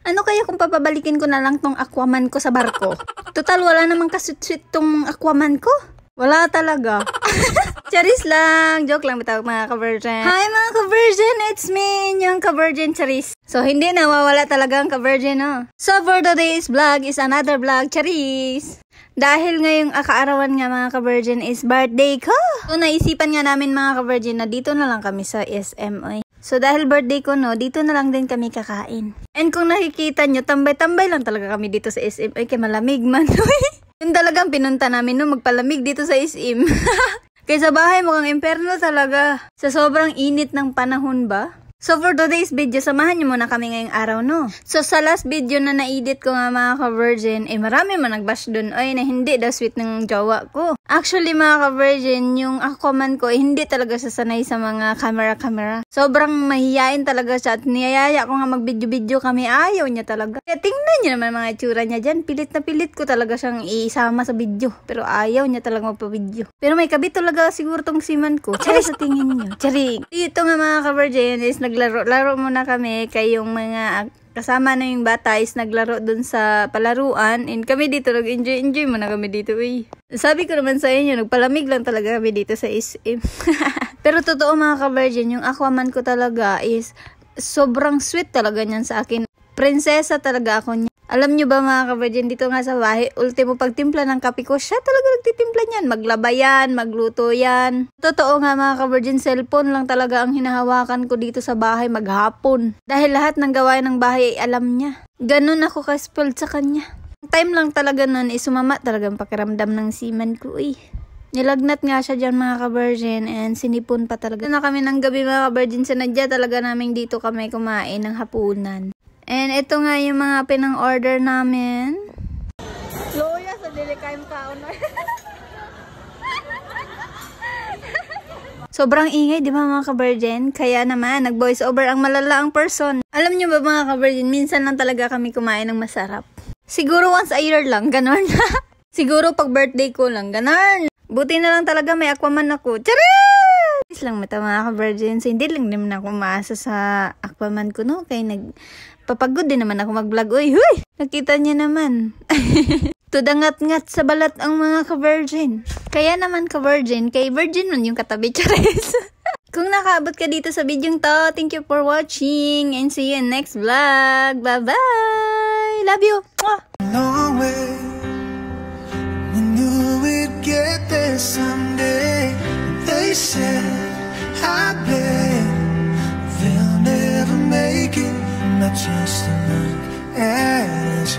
Ano kaya kung papabalikin ko na lang tong Aquaman ko sa barko? Total, wala namang kasweet-sweet tong Aquaman ko. Wala talaga. Charis lang. Joke lang bitaw mga ka-virgin. Hi mga ka-virgin, it's me, yung ka-virgin Charis. So, hindi nawawala talaga ang ka-virgin, no? So, for today's vlog is another vlog, Charis. Dahil ngayong akaarawan nga mga ka-virgin is birthday ko. So, naisipan nga namin mga ka-virgin na dito na lang kami sa SM. So, dahil birthday ko, no, dito na lang din kami kakain. And kung nakikita nyo, tambay-tambay lang talaga kami dito sa SM. Ay, kaya malamig man. Yung talagang pinunta namin, no, magpalamig dito sa SM. Kaya sa bahay mukhang imperno talaga. Sa sobrang init ng panahon ba? So for today's video, samahan niyo muna kami ngayong araw, no? So sa last video na na-edit ko nga mga ka-virgin, marami man nag-bash dun, oy, na hindi daw sweet ng jowa ko. Actually mga ka-virgin, yung Aquaman ko, hindi talaga sasanay sa mga camera. Sobrang mahihain talaga siya at niyayaya ko nga mag-video-video kami, ayaw niya talaga. Kaya tingnan niyo naman mga itsura niya dyan, pilit na pilit ko talaga siyang isama sa video. Pero ayaw niya talaga magpa-video. Pero may kabit talaga siguro tong siman ko. Tsari sa tingin niyo. Tsari. Dito nga mga ka-virgin is naglaro muna kami kay yung mga kasama na yung bata is naglaro dun sa palaruan and kami dito nag-enjoy muna kami dito. Uy. Sabi ko naman sa inyo, nagpalamig lang talaga kami dito sa SM. Pero totoo mga ka-virgin, yung Aquaman ko talaga is sobrang sweet talaga niyan sa akin. Prinsesa talaga ako niya. Alam nyo ba mga ka-virgin, dito nga sa bahay, ultimo pagtimpla ng kape ko, siya talaga nagtitimpla niyan. Maglaba yan, magluto yan. Totoo nga mga ka-virgin, cellphone lang talaga ang hinahawakan ko dito sa bahay maghapon. Dahil lahat ng gawain ng bahay ay alam niya. Ganun ako ka-spoiled sa kanya. Time lang talaga nun, sumama talagang pakiramdam ng siman ko. Nilagnat nga siya dyan mga ka-virgin and sinipon pa talaga. Na kami ng gabi mga ka-virgin, sinadya talaga namin dito kami kumain ng hapunan. And ito nga yung mga pinang-order namin. Loya sa delikayong kaon. Sobrang ingay, di ba mga ka-virgin? Kaya naman, nag-voice over ang malalaang person. Alam nyo ba mga ka-virgin, minsan lang talaga kami kumain ng masarap. Siguro once a year lang, ganon. Siguro pag birthday ko lang, ganon. Buti na lang talaga may Aquaman ako. Charis! Lang mata mga ka-virgin. So, hindi lang naman ako maasa sa Aquaman ko, no? Kaya papagod din naman ako mag-vlog. Uy, huy! Nakita niya naman. Tudangat-ngat sa balat ang mga ka-virgin. Kaya naman ka-virgin, kay virgin man yung katabi, Charis. Kung nakaabot ka dito sa video to, thank you for watching and see you in next vlog. Bye-bye! Love you! Mwah! Long way. We knew we'd get there someday. They said, I bet they'll never make it. Not just a look at us.